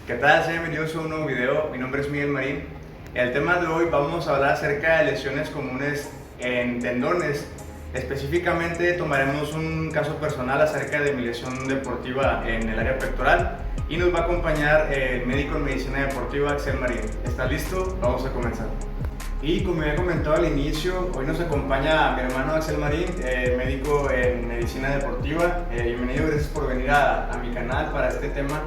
¿Qué tal? Sean bienvenidos a un nuevo video. Mi nombre es Miguel Marín. El tema de hoy vamos a hablar acerca de lesiones comunes en tendones. Específicamente tomaremos un caso personal acerca de mi lesión deportiva en el área pectoral y nos va a acompañar el médico en medicina deportiva Axel Marín. ¿Está listo? Vamos a comenzar. Y como ya comentado al inicio, hoy nos acompaña mi hermano Axel Marín, médico en medicina deportiva. Bienvenido, gracias por venir a mi canal para este tema.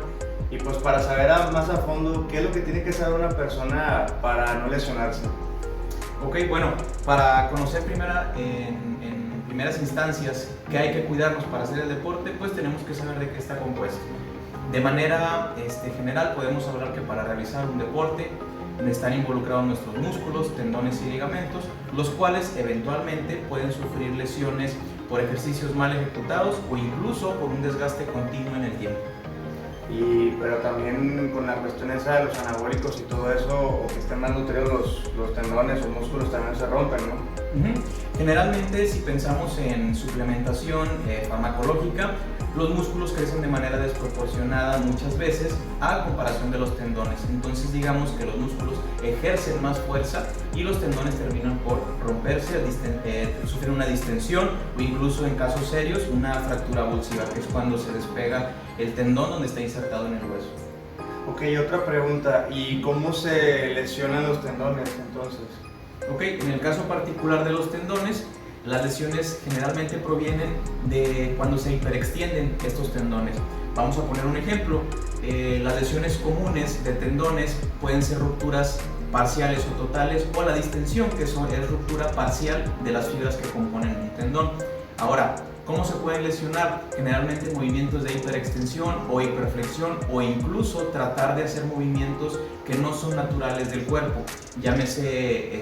Y pues para saber más a fondo qué es lo que tiene que saber una persona para no lesionarse. Ok, bueno, para conocer en primeras instancias que hay que cuidarnos para hacer el deporte, pues tenemos que saber de qué está compuesto. De manera general podemos hablar que para realizar un deporte están involucrados nuestros músculos, tendones y ligamentos, los cuales eventualmente pueden sufrir lesiones por ejercicios mal ejecutados o incluso por un desgaste continuo en el tiempo. Pero también con la cuestión esa de los anabólicos y todo eso, o que estén mal nutridos los tendones o músculos también se rompen, ¿no? Generalmente, si pensamos en suplementación farmacológica, los músculos crecen de manera desproporcionada muchas veces a comparación de los tendones. Entonces digamos que los músculos ejercen más fuerza y los tendones terminan por romperse, sufren una distensión o incluso en casos serios una fractura avulsiva, que es cuando se despega el tendón donde está insertado en el hueso. Ok, otra pregunta, ¿y cómo se lesionan los tendones entonces? Ok, en el caso particular de los tendones, las lesiones generalmente provienen de cuando se hiperextienden estos tendones. Vamos a poner un ejemplo. Las lesiones comunes de tendones pueden ser rupturas parciales o totales, o la distensión, que es ruptura parcial de las fibras que componen un tendón. Ahora, ¿cómo se pueden lesionar? Generalmente movimientos de hiperextensión o hiperflexión, o incluso tratar de hacer movimientos que no son naturales del cuerpo. Llámese,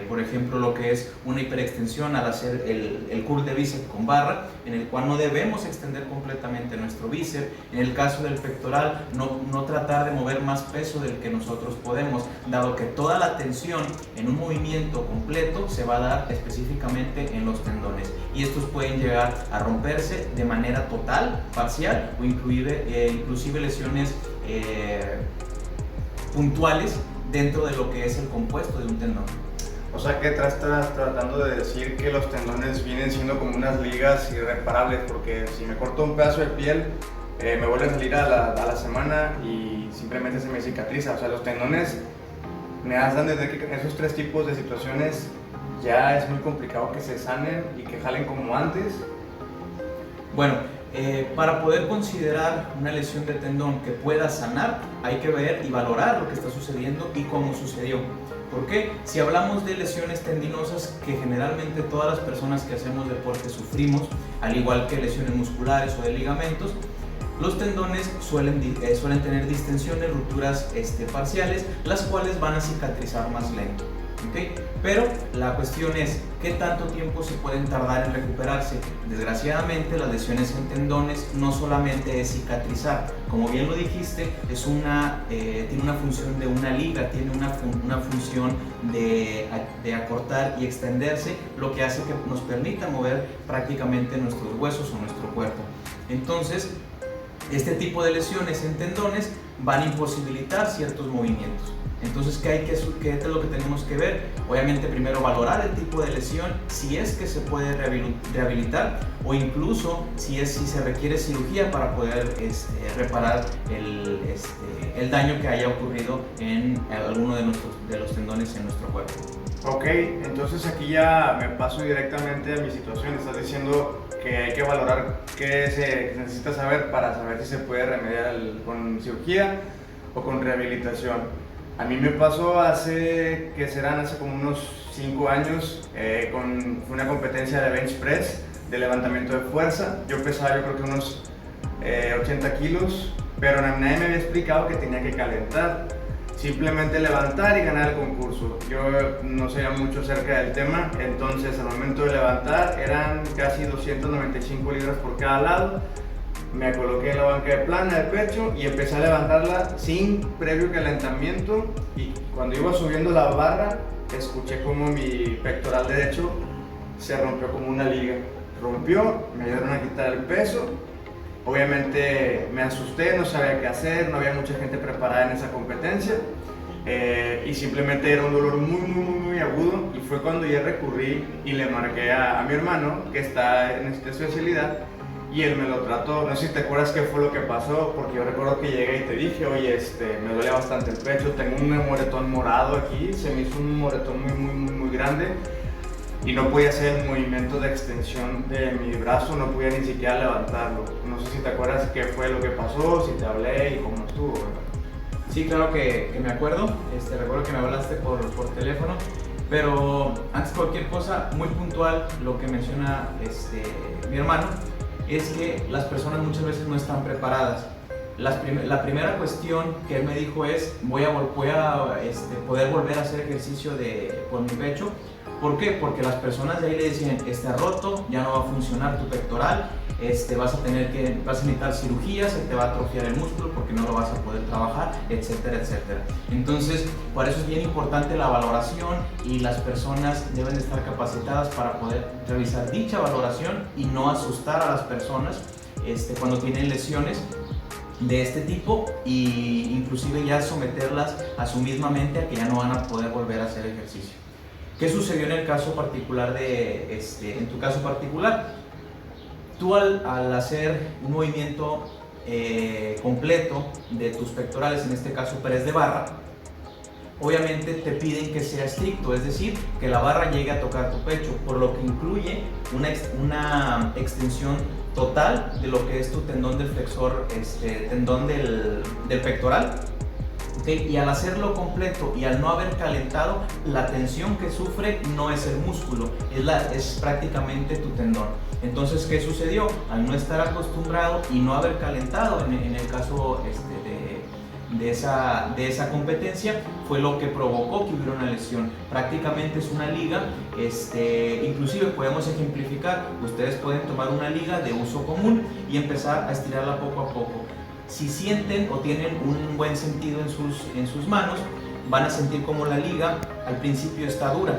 por ejemplo, lo que es una hiperextensión al hacer el curl de bíceps con barra, en el cual no debemos extender completamente nuestro bíceps. En el caso del pectoral, no tratar de mover más peso del que nosotros podemos, dado que toda la tensión en un movimiento completo se va a dar específicamente en los tendones. Y estos pueden llegar a romperse de manera total, parcial o inclusive lesiones puntuales dentro de lo que es el compuesto de un tendón. O sea que estás tratando de decir que los tendones vienen siendo como unas ligas irreparables, porque si me corto un pedazo de piel, me vuelve a salir a la semana y simplemente se me cicatriza. O sea, los tendones me dan desde que en esos tres tipos de situaciones ya es muy complicado que se sanen y que jalen como antes. Bueno, para poder considerar una lesión de tendón que pueda sanar, hay que ver y valorar lo que está sucediendo y cómo sucedió. ¿Por qué? Si hablamos de lesiones tendinosas, que generalmente todas las personas que hacemos deporte sufrimos, al igual que lesiones musculares o de ligamentos, los tendones suelen tener distensiones, rupturas parciales, las cuales van a cicatrizar más lento. ¿Okay? Pero la cuestión es, ¿qué tanto tiempo se pueden tardar en recuperarse? Desgraciadamente, las lesiones en tendones no solamente es cicatrizar, como bien lo dijiste, tiene una función de una liga, tiene una función de acortar y extenderse, lo que hace que nos permita mover prácticamente nuestros huesos o nuestro cuerpo. Entonces, este tipo de lesiones en tendones van a imposibilitar ciertos movimientos. Entonces, ¿qué es lo que tenemos que ver? Obviamente, primero valorar el tipo de lesión, si es que se puede rehabilitar, o incluso si se requiere cirugía para poder reparar el daño que haya ocurrido en alguno de los tendones en nuestro cuerpo. Ok, entonces aquí ya me paso directamente a mi situación. Estás diciendo que hay que valorar qué se necesita saber para saber si se puede remediar con cirugía o con rehabilitación. A mí me pasó hace como unos 5 años, fue una competencia de bench press, de levantamiento de fuerza. Yo pesaba, yo creo que unos 80 kilos, pero nadie me había explicado que tenía que calentar. Simplemente levantar y ganar el concurso. Yo no sabía mucho acerca del tema, entonces al momento de levantar eran casi 295 libras por cada lado. Me coloqué en la banca de plana de pecho y empecé a levantarla sin previo calentamiento, y cuando iba subiendo la barra escuché como mi pectoral derecho se rompió como una liga. Rompió, me ayudaron a quitar el peso Obviamente me asusté, no sabía qué hacer, no había mucha gente preparada en esa competencia. Y simplemente era un dolor muy agudo, y fue cuando ya recurrí y le marqué a mi hermano, que está en esta especialidad, y él me lo trató. No sé si te acuerdas qué fue lo que pasó, porque yo recuerdo que llegué y te dije, oye, me duele bastante el pecho, tengo un moretón morado aquí, se me hizo un moretón muy grande, y no podía hacer el movimiento de extensión de mi brazo, no podía ni siquiera levantarlo. No sé si te acuerdas qué fue lo que pasó, si te hablé y cómo estuvo, ¿verdad? Sí, claro que me acuerdo. Recuerdo que me hablaste por teléfono, pero antes de cualquier cosa, muy puntual lo que menciona mi hermano es que las personas muchas veces no están preparadas. La primera cuestión que él me dijo es: voy a poder volver a hacer ejercicio por mi pecho. ¿Por qué? Porque las personas de ahí le decían: está roto, ya no va a funcionar tu pectoral, vas a necesitar cirugía, se te va a atrofiar el músculo porque no lo vas a poder trabajar, etcétera. Entonces, por eso es bien importante la valoración, y las personas deben de estar capacitadas para poder realizar dicha valoración y no asustar a las personas cuando tienen lesiones de este tipo, e inclusive ya someterlas a su misma mente a que ya no van a poder volver a hacer ejercicio. ¿Qué sucedió en el caso particular en tu caso particular? Tú al hacer un movimiento completo de tus pectorales, en este caso press de barra, obviamente te piden que sea estricto, es decir, que la barra llegue a tocar tu pecho, por lo que incluye una extensión total de lo que es tu tendón del flexor, tendón del pectoral. ¿Okay? Y al hacerlo completo y al no haber calentado, la tensión que sufre no es el músculo, es prácticamente tu tendón. Entonces, ¿qué sucedió? Al no estar acostumbrado y no haber calentado, en el caso de esa competencia, fue lo que provocó que hubiera una lesión. Prácticamente es una liga, inclusive podemos ejemplificar: ustedes pueden tomar una liga de uso común y empezar a estirarla poco a poco. Si sienten o tienen un buen sentido en sus manos, van a sentir como la liga al principio está dura,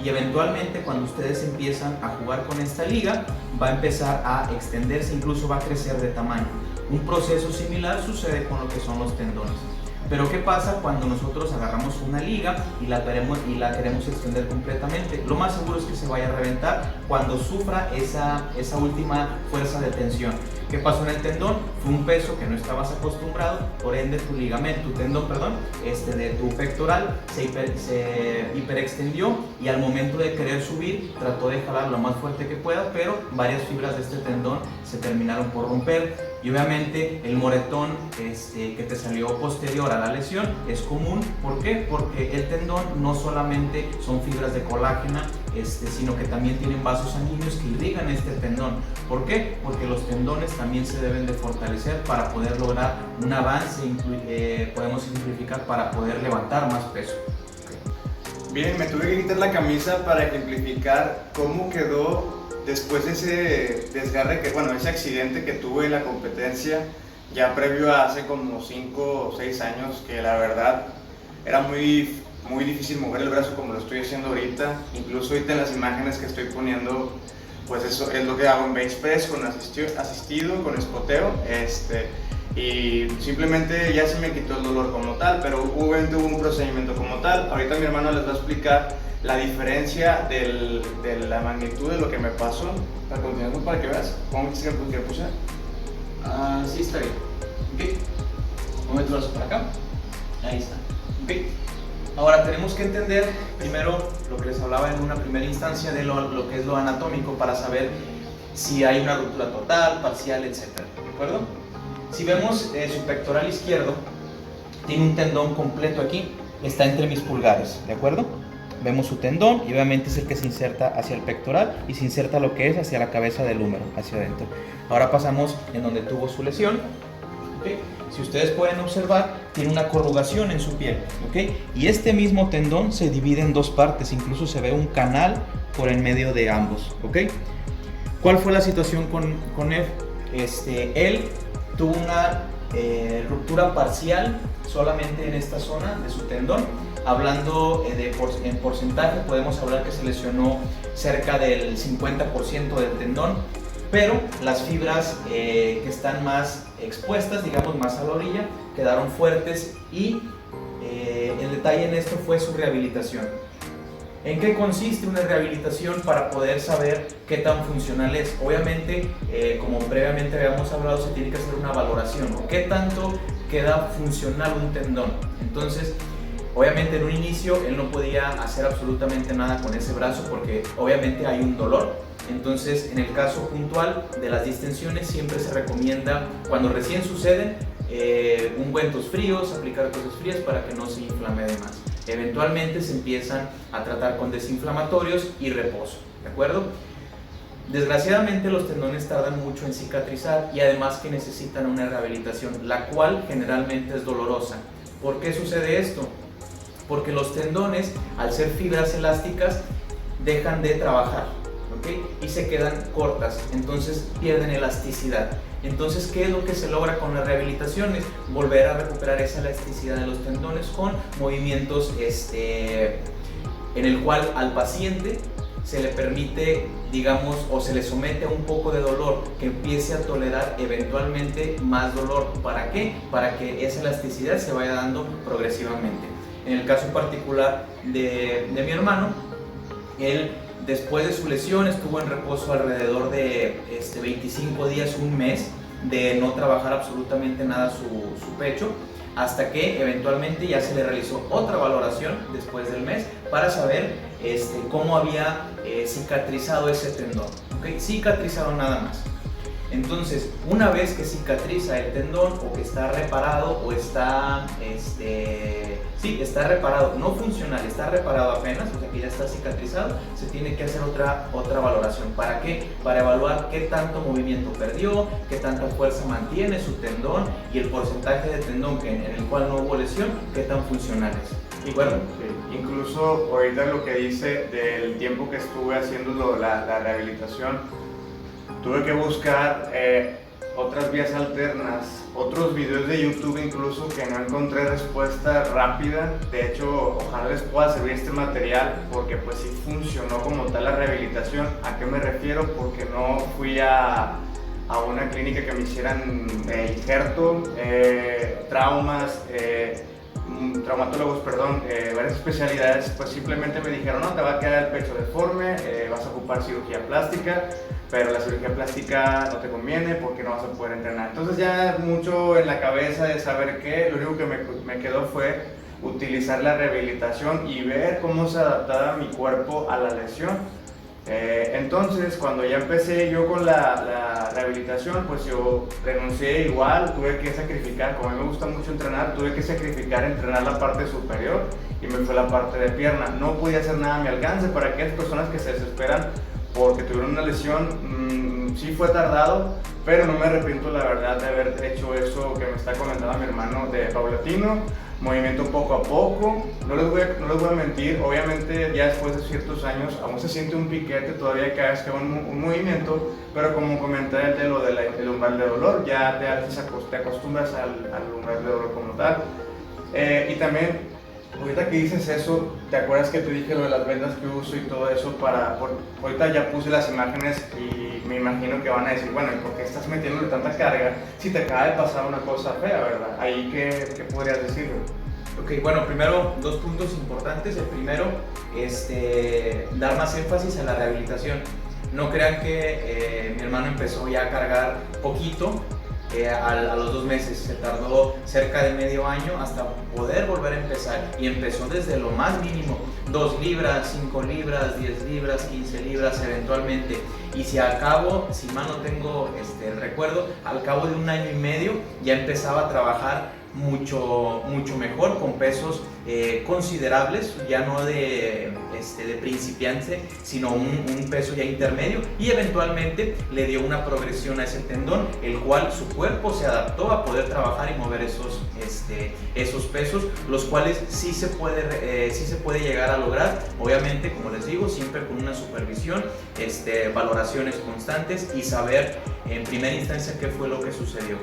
y eventualmente cuando ustedes empiezan a jugar con esta liga, va a empezar a extenderse, incluso va a crecer de tamaño. Un proceso similar sucede con lo que son los tendones. Pero ¿qué pasa cuando nosotros agarramos una liga y la queremos extender completamente? Lo más seguro es que se vaya a reventar cuando sufra esa última fuerza de tensión. ¿Qué pasó en el tendón? Fue un peso que no estabas acostumbrado, por ende tu tendón de tu pectoral se hiperextendió, y al momento de querer subir trató de jalar lo más fuerte que pueda, pero varias fibras de este tendón se terminaron por romper. Y obviamente el moretón que te salió posterior a la lesión es común. ¿Por qué? Porque el tendón no solamente son fibras de colágeno, sino que también tienen vasos sanguíneos que irrigan este tendón. ¿Por qué? Porque los tendones también se deben de fortalecer para poder lograr un avance, podemos simplificar, para poder levantar más peso. Bien, me tuve que quitar la camisa para ejemplificar cómo quedó después de ese desgarre, ese accidente que tuve en la competencia, ya previo a hace como 5 o 6 años, que la verdad era muy difícil mover el brazo como lo estoy haciendo ahorita. Incluso ahorita en las imágenes que estoy poniendo, pues eso es lo que hago en bench press con asistido, con espoteo, y simplemente ya se me quitó el dolor como tal, pero hubo un procedimiento como tal. Ahorita mi hermano les va a explicar la diferencia de la magnitud de lo que me pasó. A continuación, para que veas cómo se que puse. Sí, está bien. Okay. Mueve tu brazo para acá. Ahí está. Okay. Ahora tenemos que entender primero lo que les hablaba en una primera instancia de lo que es lo anatómico, para saber si hay una ruptura total, parcial, etc. ¿De acuerdo? Si vemos su pectoral izquierdo, tiene un tendón completo aquí, está entre mis pulgares, ¿de acuerdo? Vemos su tendón y obviamente es el que se inserta hacia el pectoral y se inserta lo que es hacia la cabeza del húmero, hacia adentro. Ahora pasamos en donde tuvo su lesión. ¿Okay? Si ustedes pueden observar, tiene una corrugación en su piel, ¿okay? Y este mismo tendón se divide en dos partes, incluso se ve un canal por en medio de ambos, ¿okay? ¿Cuál fue la situación con él? Él tuvo una ruptura parcial solamente en esta zona de su tendón. Hablando en porcentaje, podemos hablar que se lesionó cerca del 50% del tendón. pero las fibras que están más expuestas, digamos más a la orilla, quedaron fuertes y el detalle en esto fue su rehabilitación. ¿En qué consiste una rehabilitación para poder saber qué tan funcional es? Obviamente, como previamente habíamos hablado, se tiene que hacer una valoración, ¿no? ¿Qué tanto queda funcional un tendón? Entonces, obviamente en un inicio él no podía hacer absolutamente nada con ese brazo porque obviamente hay un dolor. Entonces, en el caso puntual de las distensiones, siempre se recomienda, cuando recién suceden, ungüentos fríos, aplicar cosas frías para que no se inflame de más. Eventualmente se empiezan a tratar con desinflamatorios y reposo, ¿de acuerdo? Desgraciadamente los tendones tardan mucho en cicatrizar y además que necesitan una rehabilitación, la cual generalmente es dolorosa. ¿Por qué sucede esto? Porque los tendones, al ser fibras elásticas, dejan de trabajar, ¿ok? Y se quedan cortas, entonces pierden elasticidad. Entonces, ¿qué es lo que se logra con las rehabilitaciones? Volver a recuperar esa elasticidad de los tendones con movimientos en el cual al paciente se le permite, digamos, o se le somete a un poco de dolor, que empiece a tolerar eventualmente más dolor. ¿Para qué? Para que esa elasticidad se vaya dando progresivamente. En el caso particular de mi hermano, él después de su lesión estuvo en reposo alrededor de 25 días, un mes, de no trabajar absolutamente nada su pecho, hasta que eventualmente ya se le realizó otra valoración después del mes para saber cómo había cicatrizado ese tendón. ¿Okay? Cicatrizado nada más. Entonces, una vez que cicatriza el tendón o que está reparado o está, está reparado, no funcional, está reparado apenas, o sea que ya está cicatrizado, se tiene que hacer otra valoración. ¿Para qué? Para evaluar qué tanto movimiento perdió, qué tanta fuerza mantiene su tendón y el porcentaje de tendón en el cual no hubo lesión, qué tan funcional es. Y bueno, incluso ahorita lo que dice del tiempo que estuve haciendo la rehabilitación, tuve que buscar otras vías alternas, otros videos de YouTube incluso que no encontré respuesta rápida. De hecho, ojalá les pueda servir este material porque pues sí funcionó como tal la rehabilitación. ¿A qué me refiero? Porque no fui a una clínica que me hicieran injerto, traumas, traumatólogos, perdón, varias especialidades. Pues simplemente me dijeron, no, te va a quedar el pecho deforme, vas a ocupar cirugía plástica, pero la cirugía plástica no te conviene porque no vas a poder entrenar. Entonces ya mucho en la cabeza de saber qué, lo único que me quedó fue utilizar la rehabilitación y ver cómo se adaptaba mi cuerpo a la lesión. Entonces cuando ya empecé yo con la rehabilitación, pues yo renuncié igual, tuve que sacrificar, como a mí me gusta mucho entrenar, tuve que sacrificar entrenar la parte superior y me fue la parte de pierna. No podía hacer nada a mi alcance. Para aquellas personas que se desesperan porque tuvieron una lesión, sí fue tardado, pero no me arrepiento la verdad de haber hecho eso que me está comentando mi hermano, de paulatino, movimiento poco a poco. No les voy a mentir, obviamente ya después de ciertos años aún se siente un piquete todavía cada vez que hago un movimiento, pero como comenté de lo del umbral de dolor, ya te acostumbras al umbral de dolor como tal. Y también, ahorita que dices eso, ¿te acuerdas que te dije lo de las vendas que uso y todo eso? Ahorita ya puse las imágenes y me imagino que van a decir, bueno, ¿y por qué estás metiéndole tanta carga si te acaba de pasar una cosa fea, verdad? Ahí, ¿qué podrías decirle? Ok, bueno, primero dos puntos importantes. El primero, dar más énfasis a la rehabilitación. No crean que mi hermano empezó ya a cargar poquito. A los 2 meses, se tardó cerca de medio año hasta poder volver a empezar, y empezó desde lo más mínimo, 2 libras, 5 libras, 10 libras, 15 libras eventualmente, y si mal no tengo el recuerdo, al cabo de 1 año y medio ya empezaba a trabajar mucho mejor, con pesos considerables, ya no de principiante, sino un peso ya intermedio, y eventualmente le dio una progresión a ese tendón, el cual su cuerpo se adaptó a poder trabajar y mover esos pesos, los cuales sí se puede llegar a lograr, obviamente, como les digo, siempre con una supervisión, valoraciones constantes y saber en primera instancia qué fue lo que sucedió.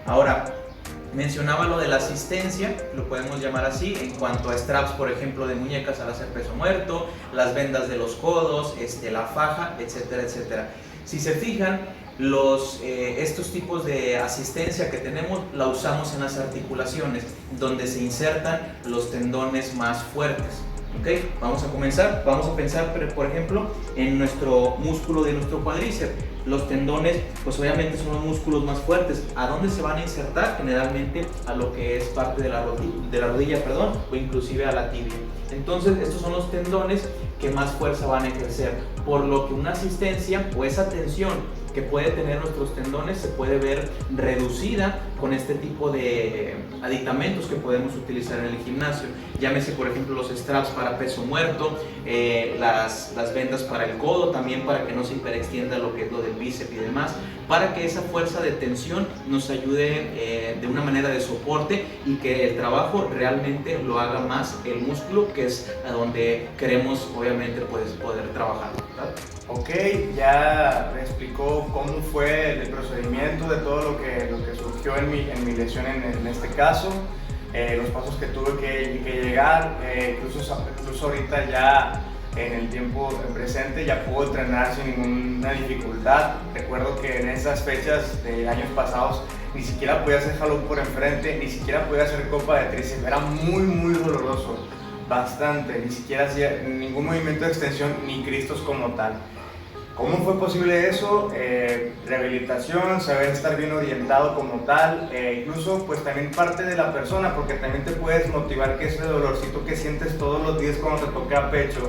Ahora, mencionaba lo de la asistencia, lo podemos llamar así, en cuanto a straps, por ejemplo, de muñecas al hacer peso muerto, las vendas de los codos, la faja, etcétera, etcétera. Si se fijan, Estos tipos de asistencia que tenemos la usamos en las articulaciones, donde se insertan los tendones más fuertes. ¿Okay? Vamos a comenzar, vamos a pensar por ejemplo en nuestro músculo de nuestro cuádriceps. Los tendones pues obviamente son los músculos más fuertes. ¿A dónde se van a insertar? Generalmente a lo que es parte de la rodilla, o inclusive a la tibia. Entonces estos son los tendones que más fuerza van a ejercer, por lo que una asistencia o esa tensión que puede tener nuestros tendones se puede ver reducida con este tipo de aditamentos que podemos utilizar en el gimnasio. Llámese por ejemplo los straps para peso muerto, las vendas para el codo, también para que no se hiperextienda lo que es lo del bíceps y demás, para que esa fuerza de tensión nos ayude de una manera de soporte y que el trabajo realmente lo haga más el músculo, que es a donde queremos obviamente pues, poder trabajar, ¿verdad? Ok, ya me explicó cómo fue el procedimiento de todo lo que surgió en mi lesión en este caso, los pasos que tuve que llegar, incluso ahorita ya en el tiempo presente ya puedo entrenar sin ninguna dificultad. Recuerdo que en esas fechas de años pasados ni siquiera podía hacer jalón por enfrente, ni siquiera podía hacer copa de tríceps, era muy doloroso, bastante, ni siquiera hacía ningún movimiento de extensión ni cristos como tal. ¿Cómo fue posible eso? Rehabilitación, saber estar bien orientado como tal, incluso pues también parte de la persona, porque también te puedes motivar que ese dolorcito que sientes todos los días cuando te toca pecho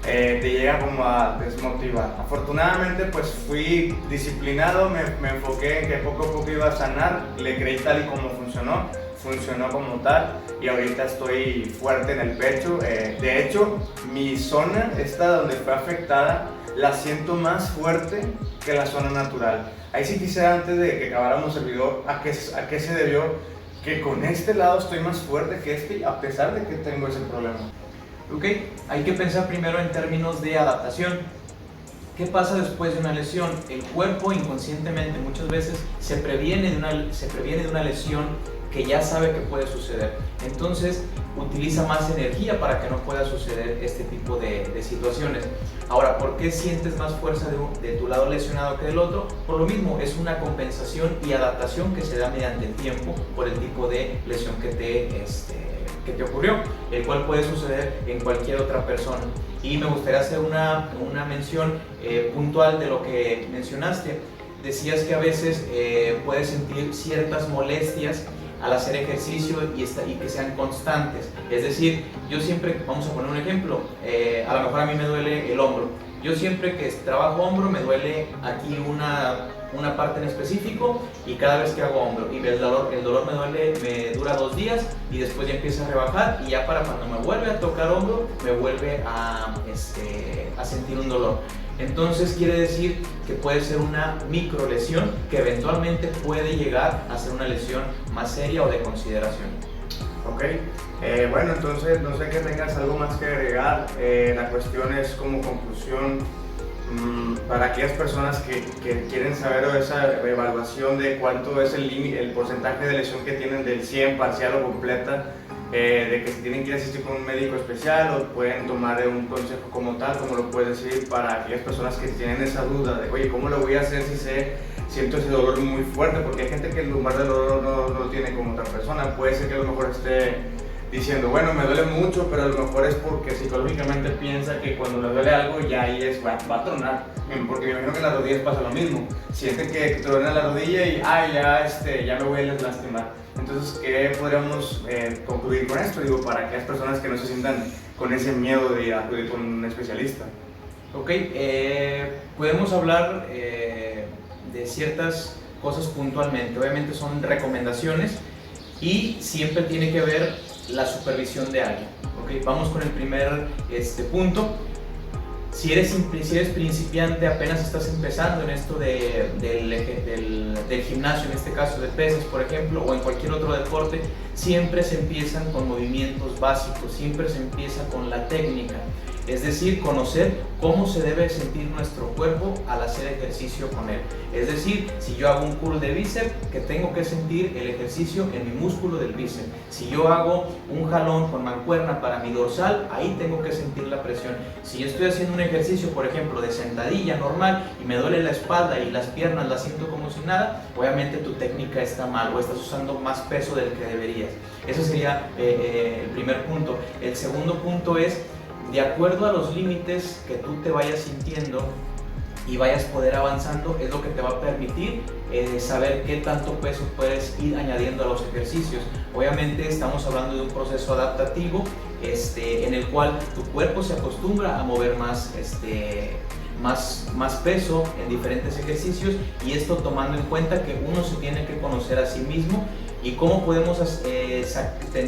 te llega como a desmotivar. Afortunadamente pues fui disciplinado, me enfoqué en que poco a poco iba a sanar, le creí tal y como funcionó como tal y ahorita estoy fuerte en el pecho. De hecho, mi zona, esta donde fue afectada, la siento más fuerte que la zona natural. Ahí sí quisiera, antes de que acabáramos el video, a qué se debió que con este lado estoy más fuerte que este, a pesar de que tengo ese problema. Ok, hay que pensar primero en términos de adaptación. ¿Qué pasa después de una lesión? El cuerpo inconscientemente muchas veces se previene de una lesión que ya sabe que puede suceder. Entonces utiliza más energía para que no pueda suceder este tipo de situaciones. Ahora, ¿por qué sientes más fuerza de tu lado lesionado que del otro? Por lo mismo, es una compensación y adaptación que se da mediante el tiempo por el tipo de lesión que te ocurrió, el cual puede suceder en cualquier otra persona. Y me gustaría hacer una mención puntual de lo que mencionaste. Decías que a veces puedes sentir ciertas molestias al hacer ejercicio y que sean constantes. Es decir, yo siempre, vamos a poner un ejemplo, a lo mejor a mí me duele el hombro. Yo siempre que trabajo hombro me duele aquí una parte en específico y cada vez que hago hombro y el dolor me dura 2 días y después ya empieza a rebajar y ya para cuando me vuelve a tocar hombro me vuelve a sentir un dolor. Entonces quiere decir que puede ser una micro lesión que eventualmente puede llegar a ser una lesión más seria o de consideración. Ok, bueno, entonces no sé que tengas algo más que agregar. La cuestión es como conclusión, para aquellas personas que quieren saber esa evaluación de cuánto es el porcentaje de lesión que tienen del 100, parcial o completa, de que si tienen que ir a asistir con un médico especial o pueden tomar un consejo como tal, como lo puedes decir, para aquellas personas que tienen esa duda de, oye, ¿cómo lo voy a hacer si siento ese dolor muy fuerte? Porque hay gente que en lugar del dolor no lo tiene como otra persona. Puede ser que a lo mejor esté diciendo, bueno, me duele mucho, pero a lo mejor es porque psicológicamente piensa que cuando le duele algo ya ahí va a tronar, porque me imagino que en las rodillas pasa lo mismo. Siente que truena la rodilla y ya me voy a lastimar. Entonces, ¿qué podríamos concluir con esto? Digo, para aquellas personas que no se sientan con ese miedo de acudir con un especialista. Ok, podemos hablar de ciertas cosas puntualmente. Obviamente son recomendaciones y siempre tiene que ver la supervisión de alguien. Okay, vamos con el primer punto. Si eres principiante, apenas estás empezando en esto del gimnasio, en este caso de pesas, por ejemplo, o en cualquier otro deporte, siempre se empiezan con movimientos básicos, siempre se empieza con la técnica. Es decir, conocer cómo se debe sentir nuestro cuerpo al hacer ejercicio con él. Es decir, si yo hago un curl de bíceps, que tengo que sentir el ejercicio en mi músculo del bíceps. Si yo hago un jalón con mancuerna para mi dorsal, ahí tengo que sentir la presión. Si yo estoy haciendo un ejercicio, por ejemplo, de sentadilla normal y me duele la espalda y las piernas las siento como si nada, obviamente tu técnica está mal o estás usando más peso del que deberías. Ese sería el primer punto. El segundo punto es, de acuerdo a los límites que tú te vayas sintiendo y vayas a poder avanzando, es lo que te va a permitir saber qué tanto peso puedes ir añadiendo a los ejercicios. Obviamente estamos hablando de un proceso adaptativo en el cual tu cuerpo se acostumbra a mover más peso en diferentes ejercicios, y esto tomando en cuenta que uno se tiene que conocer a sí mismo. ¿Y cómo podemos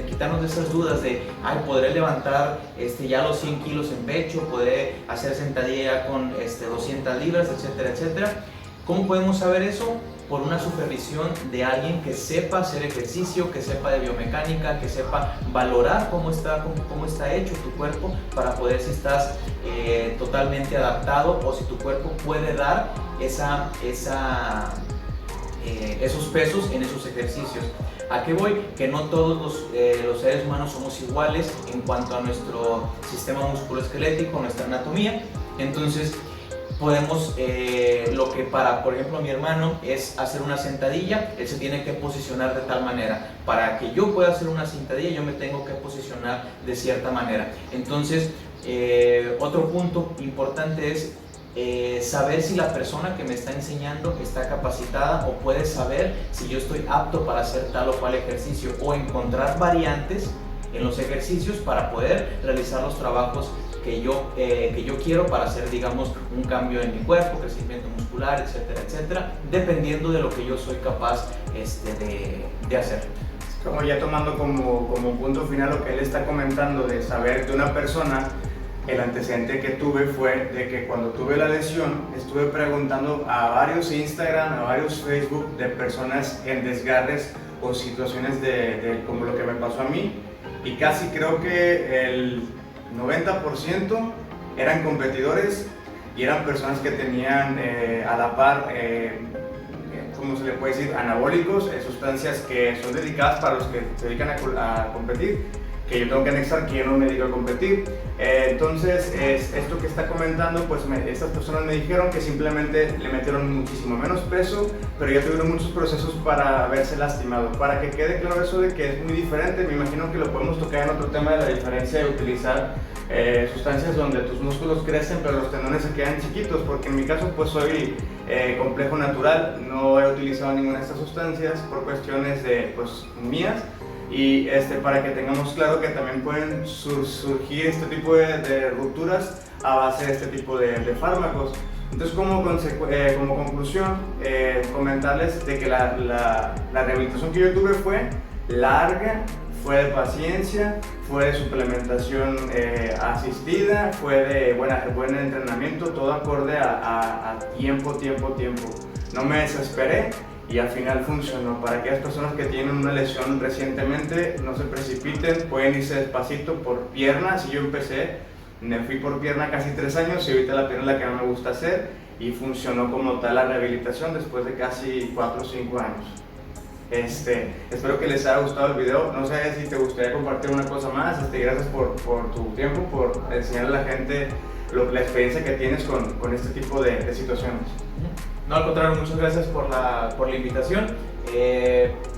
quitarnos de esas dudas de, podré levantar ya los 100 kilos en pecho, podré hacer sentadilla con 200 libras, etcétera, etcétera? ¿Cómo podemos saber eso? Por una supervisión de alguien que sepa hacer ejercicio, que sepa de biomecánica, que sepa valorar cómo está hecho tu cuerpo, para poder si estás totalmente adaptado o si tu cuerpo puede dar esos pesos en esos ejercicios. ¿A qué voy? Que no todos los seres humanos somos iguales en cuanto a nuestro sistema musculoesquelético, nuestra anatomía. Entonces podemos, lo que para, por ejemplo, mi hermano es hacer una sentadilla, él se tiene que posicionar de tal manera. Para que yo pueda hacer una sentadilla, yo me tengo que posicionar de cierta manera. Entonces, otro punto importante es saber si la persona que me está enseñando está capacitada o puede saber si yo estoy apto para hacer tal o cual ejercicio, o encontrar variantes en los ejercicios para poder realizar los trabajos que yo quiero para hacer, digamos, un cambio en mi cuerpo, crecimiento muscular, etcétera, etcétera, dependiendo de lo que yo soy capaz de hacer. Como ya tomando como punto final lo que él está comentando de saber de una persona, el antecedente que tuve fue de que cuando tuve la lesión estuve preguntando a varios Instagram, a varios Facebook de personas en desgarres o situaciones como lo que me pasó a mí, y casi creo que el 90% eran competidores y eran personas que tenían a la par, ¿cómo se le puede decir?, anabólicos, sustancias que son dedicadas para los que se dedican a competir, que yo tengo que anexar que yo no me dedico a competir. Entonces, esto que está comentando, pues estas personas me dijeron que simplemente le metieron muchísimo menos peso, pero ya tuvieron muchos procesos para haberse lastimado. Para que quede claro eso de que es muy diferente, me imagino que lo podemos tocar en otro tema de la diferencia de utilizar sustancias donde tus músculos crecen pero los tendones se quedan chiquitos, porque en mi caso pues soy complejo natural, no he utilizado ninguna de estas sustancias por cuestiones mías. Y para que tengamos claro que también pueden surgir este tipo de rupturas a base de este tipo de fármacos. Entonces, como conclusión, comentarles de que la rehabilitación que yo tuve fue larga, fue de paciencia, fue de suplementación asistida, fue de buen entrenamiento, todo acorde a tiempo. No me desesperé y al final funcionó. Para aquellas personas que tienen una lesión recientemente, no se precipiten, pueden irse despacito por pierna. Si yo empecé, me fui por pierna casi 3 años y ahorita la pierna es la que no me gusta hacer, y funcionó como tal la rehabilitación después de casi 4 o 5 años. Espero que les haya gustado el video. No sé si te gustaría compartir una cosa más. Gracias por tu tiempo, por enseñarle a la gente la experiencia que tienes con este tipo de situaciones. No, al contrario, muchas gracias por la invitación.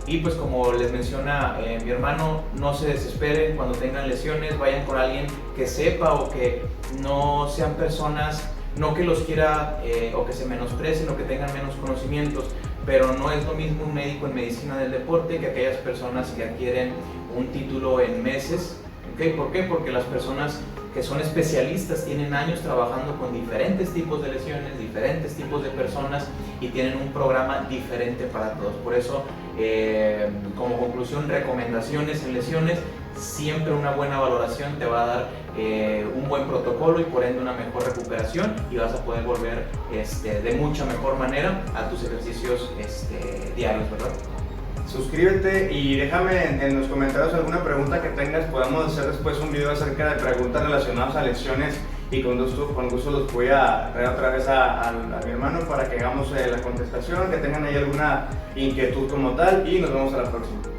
Y pues como les menciona mi hermano, no se desesperen cuando tengan lesiones, vayan con alguien que sepa, o que no sean personas, no que los quiera o que se menosprecien o que tengan menos conocimientos, pero no es lo mismo un médico en medicina del deporte que aquellas personas que adquieren un título en meses. ¿Okay? ¿Por qué? Porque las personas que son especialistas tienen años trabajando con diferentes tipos de lesiones, diferentes tipos de personas, y tienen un programa diferente para todos. Por eso, como conclusión, recomendaciones en lesiones: siempre una buena valoración te va a dar un buen protocolo y por ende una mejor recuperación, y vas a poder volver de mucha mejor manera a tus ejercicios diarios, ¿verdad? suscríbete y déjame en los comentarios alguna pregunta que tengas. Podemos hacer después un video acerca de preguntas relacionadas a lesiones y con gusto los voy a traer otra vez a mi hermano para que hagamos la contestación, que tengan ahí alguna inquietud como tal y nos vemos a la próxima.